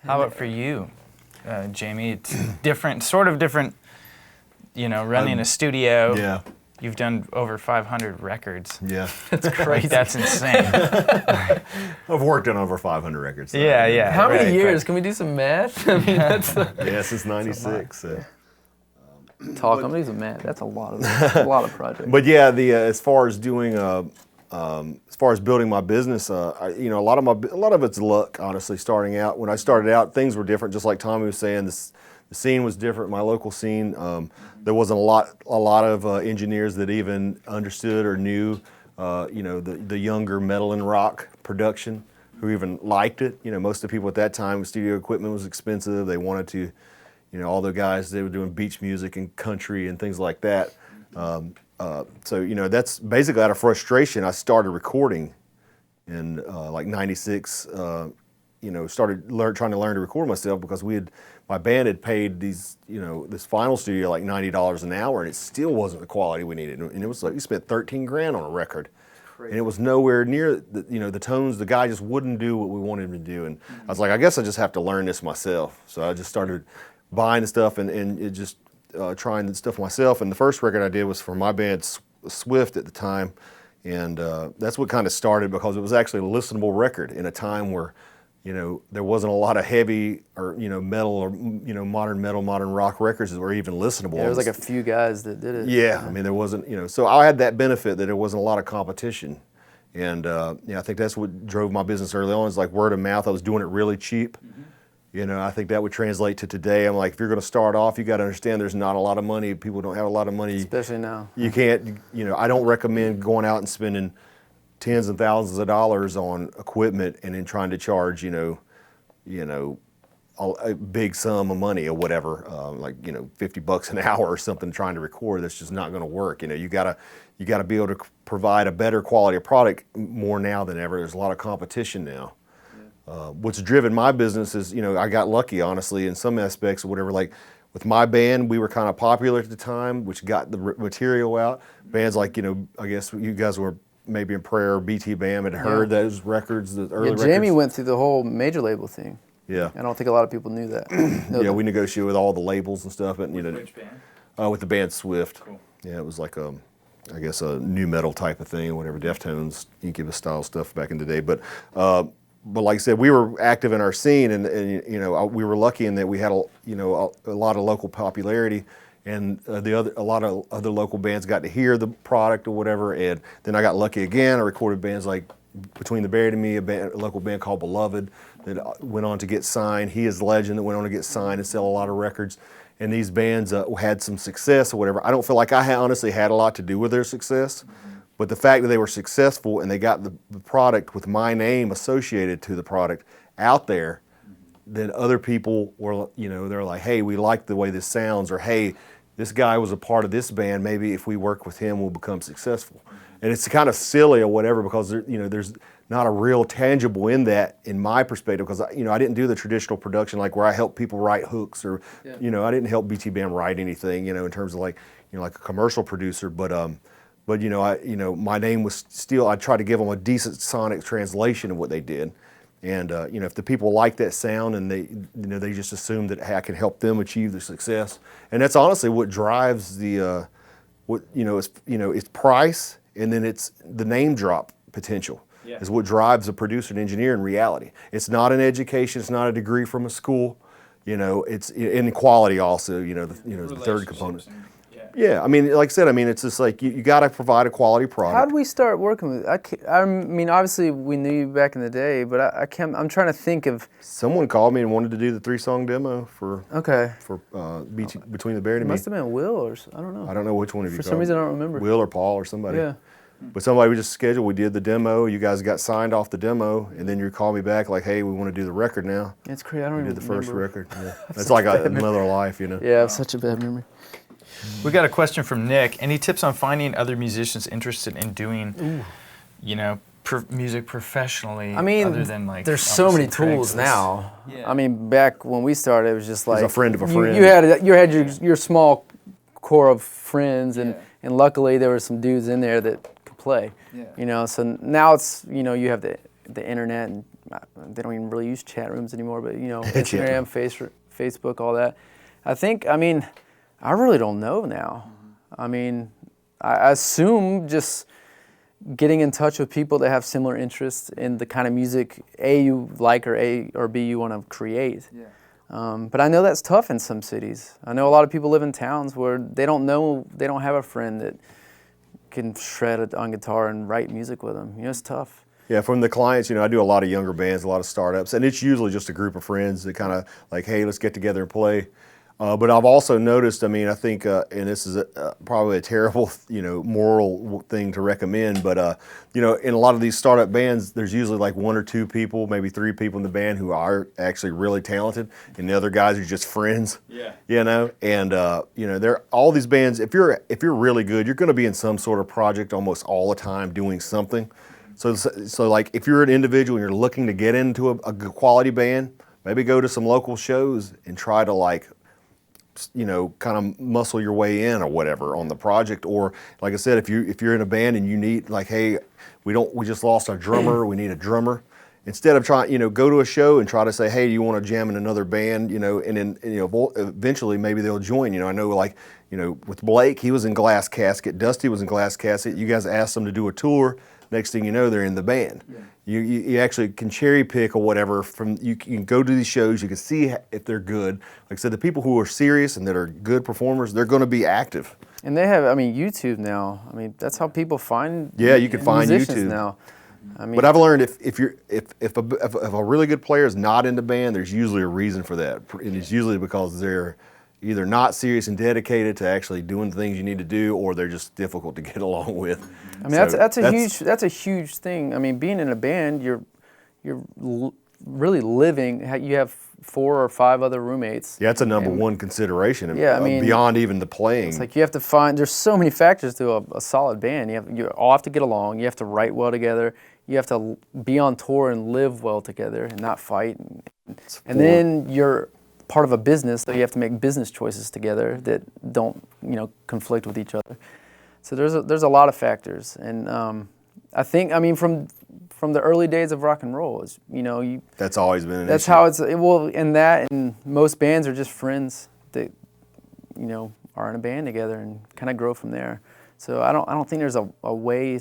How about for you, Jamie? It's different, sort of different, running a studio. Yeah. You've done over 500 records. Yeah. That's crazy. That's insane. I've worked on over 500 records. So Yeah. How many right, years? Can we do some math? I mean, that's Yeah, since '96. So. talk. I'm doing some math. That's a lot of projects. But yeah, as far as doing, as far as building my business, a lot of it's luck. Honestly, starting out, when I started out, things were different. Just like Tommy was saying, the scene was different. My local scene, there wasn't a lot of engineers that even understood or knew, the younger metal and rock production, who even liked it. Most of the people at that time, studio equipment was expensive. They wanted to, all the guys, they were doing beach music and country and things like that. So that's basically out of frustration. I started recording in like '96. Started trying to learn to record myself because my band had paid these, this Final Studio like $90 an hour, and it still wasn't the quality we needed. And it was like we spent 13 grand on a record, and it was nowhere near the tones. The guy just wouldn't do what we wanted him to do, and I was like, I guess I just have to learn this myself. So I just started buying the stuff and it just trying the stuff myself. And the first record I did was for my band Swift at the time, and that's what kind of started, because it was actually a listenable record in a time where there wasn't a lot of heavy or metal or modern metal, modern rock records that were even listenable. Yeah, there was like a few guys that did it. Yeah, I mean there wasn't so I had that benefit that there wasn't a lot of competition, and I think that's what drove my business early on, is like word of mouth. I was doing it really cheap. I think that would translate to today. I'm like, if you're going to start off, you got to understand there's not a lot of money. People don't have a lot of money, especially now. You can't. I don't recommend going out and spending tens and thousands of dollars on equipment and then trying to charge, a big sum of money or whatever, like $50 an hour or something, trying to record. That's just not going to work. You gotta be able to provide a better quality of product more now than ever. There's a lot of competition now. What's driven my business is, I got lucky, honestly, in some aspects or whatever. Like with my band, we were kind of popular at the time, which got the material out. Bands like, I guess you guys were maybe in Prayer or BT Bam had heard those records, the early records. Jamie went through the whole major label thing. Yeah. I don't think a lot of people knew that. We negotiated with all the labels and stuff. And, Which band? With the band Swift. Cool. Yeah, it was like I guess a new metal type of thing, whatever, Deftones, Incubus style stuff back in the day. But like I said, we were active in our scene, and we were lucky in that we had a lot of local popularity, and a lot of other local bands got to hear the product or whatever. And then I got lucky again. I recorded bands like Between the Buried and Me, a local band called Beloved that went on to get signed. He Is Legend that went on to get signed and sell a lot of records. And these bands had some success or whatever. I don't feel like I honestly had a lot to do with their success. But the fact that they were successful and they got the product with my name associated to the product out there, then other people were, they're like, hey, we like the way this sounds, or hey, this guy was a part of this band. Maybe if we work with him, we'll become successful. And it's kind of silly or whatever, because there's not a real tangible in that, in my perspective, because I didn't do the traditional production like where I help people write hooks, or I didn't help BT Bam write anything, in terms of like a commercial producer, but my name was still, I tried to give them a decent sonic translation of what they did. And, if the people like that sound and they just assume that, hey, I can help them achieve their success. And that's honestly what drives it's price, and then it's the name drop potential is what drives a producer and engineer in reality. It's not an education, it's not a degree from a school, it's in quality also, the third component. Yeah, I mean, like I said, it's just like you got to provide a quality product. How did we start working with? I mean, obviously we knew you back in the day, but I'm trying to think of. Someone called me and wanted to do the 3-song demo for Between the Buried and Me. Must have been Will, or I don't know. I don't know which one of you. For some reason, I don't remember. Will or Paul or somebody. Yeah. But somebody we just scheduled. We did the demo. You guys got signed off the demo, and then you called me back like, "Hey, we want to do the record now." It's crazy. I don't even remember. We did the first record. Yeah. It's like another life, Yeah, I have such a bad memory. We got a question from Nick. Any tips on finding other musicians interested in doing, music professionally? I mean, other than like there's so many obviously tools Craigslist? now. Yeah. I mean, back when we started, it was just like a friend of a friend. You had your small core of friends, and luckily there were some dudes in there that could play. Yeah. So now it's you have the internet, and they don't even really use chat rooms anymore, but Instagram, Facebook, all that. I mean, I really don't know now. I mean, I assume just getting in touch with people that have similar interests in the kind of music A, you like, or B, you want to create. Yeah. But I know that's tough in some cities. I know a lot of people live in towns where they don't have a friend that can shred on guitar and write music with them. It's tough. Yeah, from the clients, I do a lot of younger bands, a lot of startups, and it's usually just a group of friends that kind of like, hey, let's get together and play. But I've also noticed, I think, and this is probably a terrible, moral thing to recommend, but, in a lot of these startup bands, there's usually like 1 or 2 people, maybe 3 people in the band who are actually really talented, and the other guys are just friends. Yeah. And, they're all these bands, if you're really good, you're going to be in some sort of project almost all the time doing something. So like if you're an individual and you're looking to get into a quality band, maybe go to some local shows and try to like, kind of muscle your way in or whatever on the project. Or like I said, if you're in a band and you need like, hey, we just lost our drummer, we need a drummer. Instead of trying, go to a show and try to say, hey, do you want to jam in another band, and then, eventually maybe they'll join. I know like, with Blake, he was in Glass Casket, Dusty was in Glass Casket. You guys asked them to do a tour. Next thing you know, they're in the band. Yeah. You actually can cherry pick or whatever from, you can go to these shows, you can see if they're good. Like I said, the people who are serious and that are good performers, they're going to be active. And they have, YouTube now. That's how people find you can find musicians YouTube now. But I've learned if a really good player is not in the band, there's usually a reason for that. And it's usually because they're either not serious and dedicated to actually doing the things you need to do, or they're just difficult to get along with. That's a huge thing. Being in a band, you're really living. You have 4 or 5 other roommates. Yeah, that's a number one consideration. Beyond even the playing. It's like you have to find. There's so many factors to a solid band. You all have to get along. You have to write well together. You have to be on tour and live well together and not fight. And then you're part of a business, so you have to make business choices together that don't, conflict with each other. So there's a lot of factors, and I think, from the early days of rock and roll, is that's always been an that's issue. how it's and most bands are just friends that are in a band together and kind of grow from there. So I don't think there's a way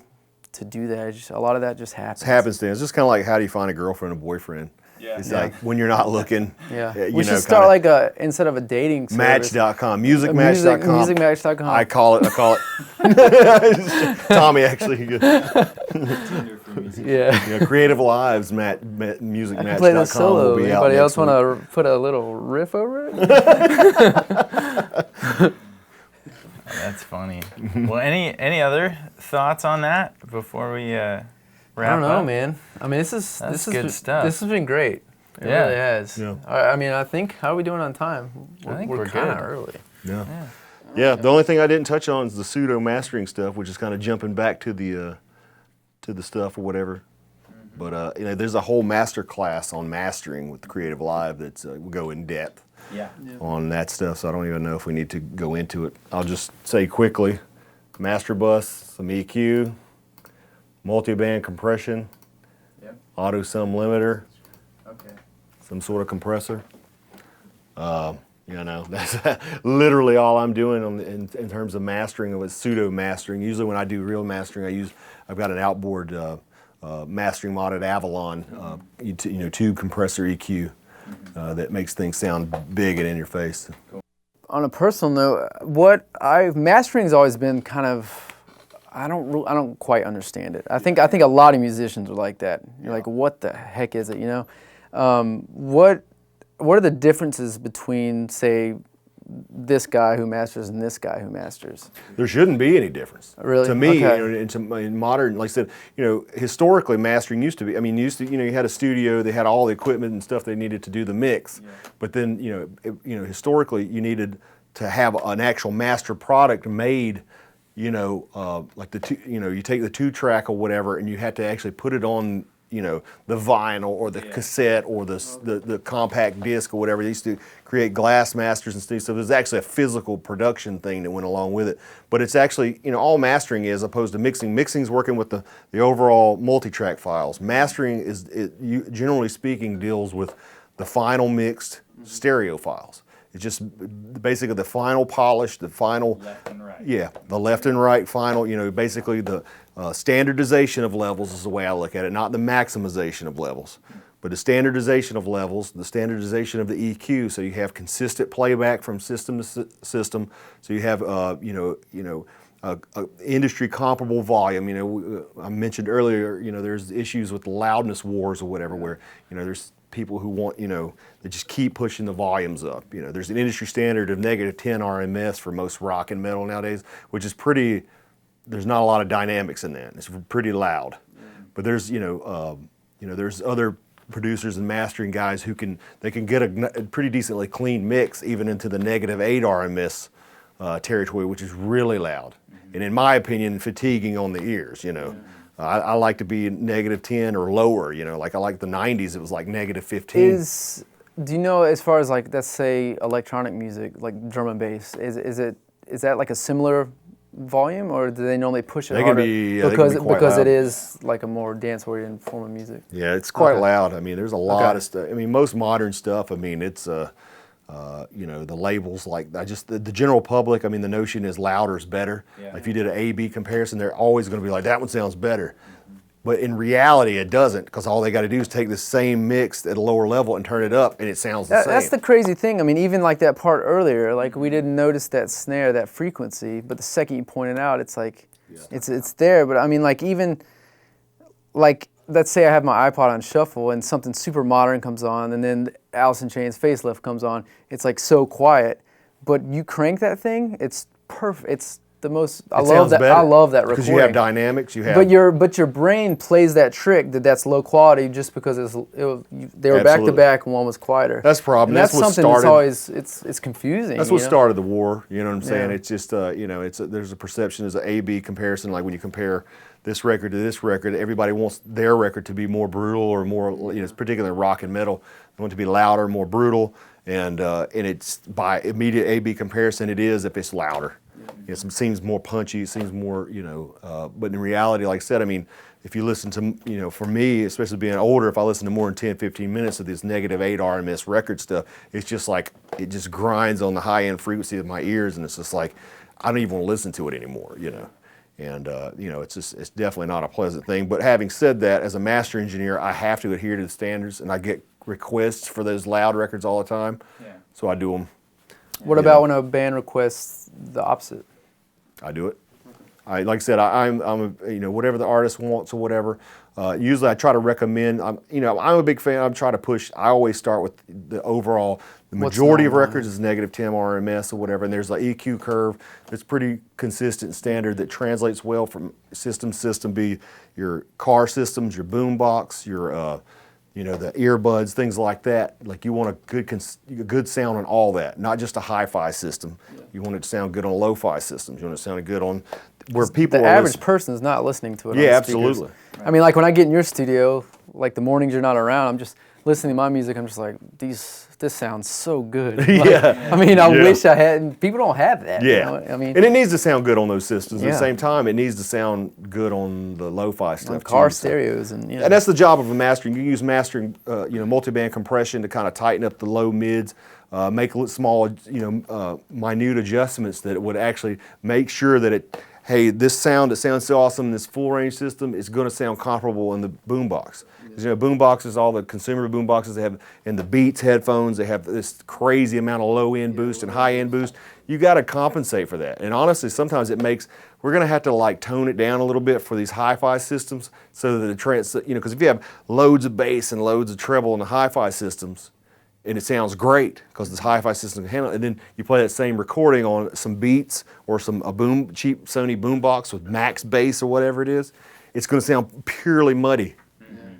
to do that. A lot of that just happens. It's happenstance. It's just kind of like, how do you find a girlfriend or boyfriend? Yeah. It's like when you're not looking. Yeah. We should start like instead of a dating service. Match.com, musicmatch.com. Musicmatch.com. I call it. Tommy actually. Yeah. Creative Lives, musicmatch.com. I can play the solo. Anybody else want to put a little riff over it? That's funny. Well, any other thoughts on that before we wrap up? I don't know, man. This is good stuff. This has been great. It really has. Yeah. I think, how are we doing on time? I think we're kind of early. Yeah. The only thing I didn't touch on is the pseudo mastering stuff, which is kind of jumping back to the stuff or whatever. But there's a whole master class on mastering with Creative Live that's will go in depth on that stuff. So I don't even know if we need to go into it. I'll just say quickly: master bus, some EQ, multi-band compression, auto sum limiter, some sort of compressor. That's literally all I'm doing in terms of mastering. It was pseudo mastering. Usually when I do real mastering, I've got an outboard mastering mod at Avalon, tube compressor EQ that makes things sound big and in your face. Cool. On a personal note, mastering's always been kind of, I don't quite understand it. I think a lot of musicians are like that. You're like, what the heck is it? What are the differences between, say, this guy who masters and this guy who masters? There shouldn't be any difference. Really? To me, Okay. in modern, like I said, historically mastering used to be, you had a studio, they had all the equipment and stuff they needed to do the mix. Yeah. But then, historically you needed to have an actual master product made, like you take the 2-track or whatever, and you had to actually put it on the vinyl or the cassette or the compact disc or whatever. They used to create glass masters and stuff. So there's actually a physical production thing that went along with it. But it's actually, all mastering is opposed to mixing. Mixing's working with the overall multi-track files. Mastering generally speaking, deals with the final mixed stereo files. It's just basically the final polish, the final left and right. Yeah, the left and right final. Basically the standardization of levels is the way I look at it, not the maximization of levels, but the standardization of levels, the standardization of the EQ, so you have consistent playback from system to system. So you have industry comparable volume. I mentioned earlier, there's issues with loudness wars or whatever, where there's people who want, they just keep pushing the volumes up. There's an industry standard of -10 RMS for most rock and metal nowadays, which is pretty. There's not a lot of dynamics in that. It's pretty loud. But there's there's other producers and mastering guys who can get a pretty decently clean mix even into the -8 RMS territory, which is really loud. And in my opinion, fatiguing on the ears. I like to be -10 or lower. Like I like the '90s. It was like -15. Do you know, as far as like, let's say electronic music, like drum and bass, is that like a similar volume, or do they normally push it They can harder be because loud. it is like a more dance-oriented form of music? Yeah, it's quite Okay. loud. I mean, there's a lot of stuff. I mean, most modern stuff. I mean, it's the labels like the general public. I mean, the notion is louder is better. Yeah. If you did an A/B comparison, they're always going to be like that one sounds better. But in reality, it doesn't, because all they got to do is take the same mix at a lower level and turn it up, and it sounds the same. That's the crazy thing. I mean, even like that part earlier, like we didn't notice that snare, that frequency, but the second you point it out, it's like, it's there. But I mean, like even, like let's say I have my iPod on shuffle and something super modern comes on, and then Alice in Chains Facelift comes on. It's like so quiet, but you crank that thing, it's perfect. It's the most. I love that. I love that recording. Because you have dynamics. You have. But your brain plays that trick that's low quality just because they were back to back and one was quieter. That's the problem. And that's what something started, that's always it's confusing. That's what started the war. You know what I'm saying? Yeah. It's just there's a perception as an A/B comparison. Like when you compare this record to this record, everybody wants their record to be more brutal or more. It's particularly rock and metal. They want it to be louder, more brutal, and it's by immediate A/B comparison. It is if it's louder. It seems more punchy, it seems more, but in reality, like I said, I mean, if you listen to, for me, especially being older, if I listen to more than 10, 15 minutes of this -8 RMS record stuff, it's just like, it just grinds on the high-end frequency of my ears, and it's just like, I don't even want to listen to it anymore, And, it's definitely not a pleasant thing. But having said that, as a master engineer, I have to adhere to the standards, and I get requests for those loud records all the time, so I do them. What about when a band requests the opposite? I do it. Like I said, I'm whatever the artist wants or whatever. Usually, I try to recommend. I'm a big fan. I'm trying to push. I always start with the overall. The majority of records is -10 RMS or whatever, and there's an EQ curve that's pretty consistent, standard, that translates well from system to system. Be your car systems, your boom box, your the earbuds, things like that. Like you want a good sound on all that, not just a hi-fi system. Yeah. You want it to sound good on lo-fi systems. You want it to sound good on where people. The average person is not listening to it. Yeah, on absolutely. Right. I mean, like when I get in your studio, like the mornings you're not around, I'm just listening to my music. I'm just like, this sounds so good. Like, Yeah. I mean, I wish I had. And people don't have that. Yeah. I mean, and it needs to sound good on those systems. At Yeah. the same time, it needs to sound good on the lo-fi stuff. car too, stereos and. And that's the job of a mastering. You use mastering, multi-band compression to kind of tighten up the low mids, make small, minute adjustments that would actually make sure that hey, this sound that sounds so awesome in this full range system is going to sound comparable in the boombox. Because boomboxes, all the consumer boomboxes, they have in the Beats headphones, they have this crazy amount of low end boost and high end boost. You got to compensate for that. And honestly, sometimes we're going to have to like tone it down a little bit for these hi-fi systems, so that because if you have loads of bass and loads of treble in the hi-fi systems, and it sounds great because this hi-fi system can handle it, and then you play that same recording on some Beats or cheap Sony boombox with max bass or whatever it is, it's going to sound purely muddy.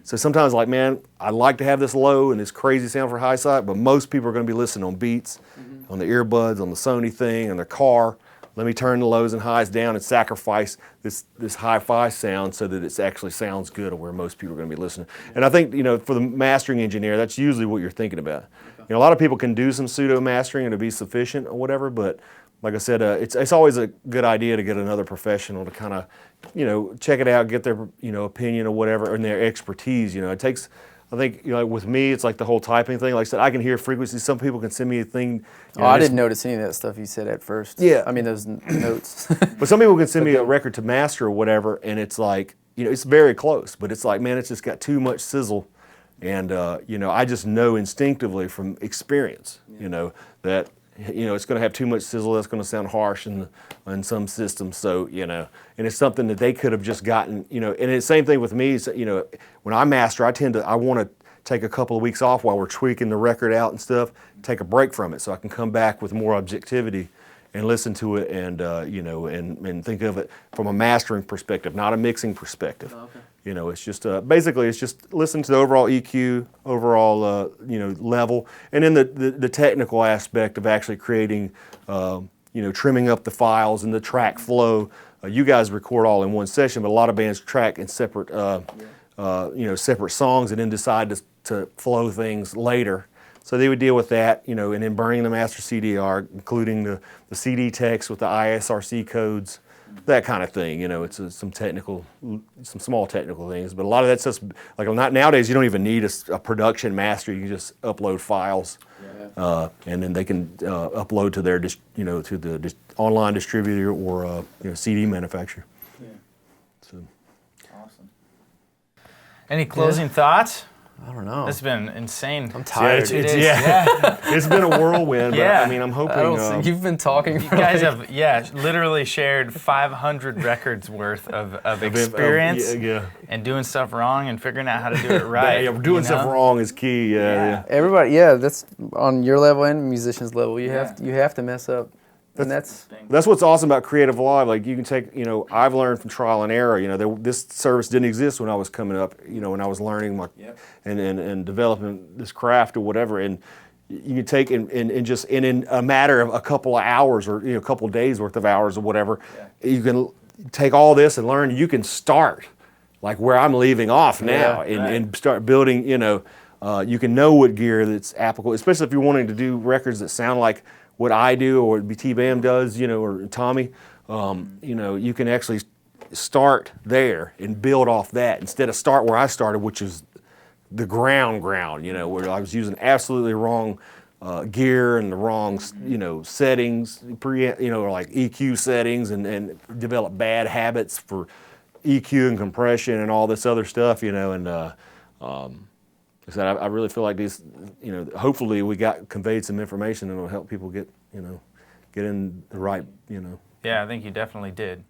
So sometimes, like, man, I'd like to have this low and this crazy sound for high side, but most people are going to be listening on Beats, on the earbuds, on the Sony thing, on their car, let me turn the lows and highs down and sacrifice this hi-fi sound so that it actually sounds good, or where most people are going to be listening. And I think, for the mastering engineer, that's usually what you're thinking about. A lot of people can do some pseudo mastering and it'll be sufficient or whatever, but like I said, it's always a good idea to get another professional to kind of, check it out, get their, opinion or whatever, and their expertise. It takes, I think, with me, it's like the whole typing thing. Like I said, I can hear frequencies. Some people can send me a thing. I didn't notice any of that stuff you said at first. Yeah. I mean, those notes. But some people can send me a record to master or whatever, and it's like, it's very close, but it's like, man, it's just got too much sizzle. And, I just know instinctively from experience, that, it's going to have too much sizzle. That's going to sound harsh in some systems. So, and it's something that they could have just gotten, and it's the same thing with me. So, when I master, I want to take a couple of weeks off while we're tweaking the record out and stuff, take a break from it so I can come back with more objectivity and listen to it and, and think of it from a mastering perspective, not a mixing perspective. Oh, okay. It's just basically it's just listen to the overall EQ, overall level, and then the technical aspect of actually creating, trimming up the files and the track flow. You guys record all in one session, but a lot of bands track in separate, separate songs and then decide to flow things later. So they would deal with that, and then burning the master CDR, including the CD text with the ISRC codes. That kind of thing, it's some small technical things, but a lot of that stuff, like nowadays, you don't even need a production master. You can just upload files, and then they can upload to their, to the online distributor or CD manufacturer. Yeah. So. Awesome. Any closing thoughts? I don't know. It's been insane. I'm tired. It's been a whirlwind, but Yeah. I mean, I'm hoping. You've been talking. You guys have, literally shared 500 records worth of experience and doing stuff wrong and figuring out how to do it right. Doing stuff wrong is key. Yeah. Everybody, that's on your level and musician's level. You have to mess up. And that's what's awesome about Creative Live. Like you can take, I've learned from trial and error. This service didn't exist when I was coming up. When I was learning and developing this craft or whatever. And you can take and just in a matter of a couple of hours or a couple of days worth of hours or whatever, you can take all this and learn. You can start like where I'm leaving off now and start building. You can know what gear that's applicable, especially if you're wanting to do records that sound like what I do or what T-Bam does, or Tommy, you can actually start there and build off that instead of start where I started, which is the ground, where I was using absolutely wrong gear and the wrong, settings, like EQ settings and develop bad habits for EQ and compression and all this other stuff, I said, I really feel like these, hopefully we conveyed some information that will help people get in the right, Yeah, I think you definitely did.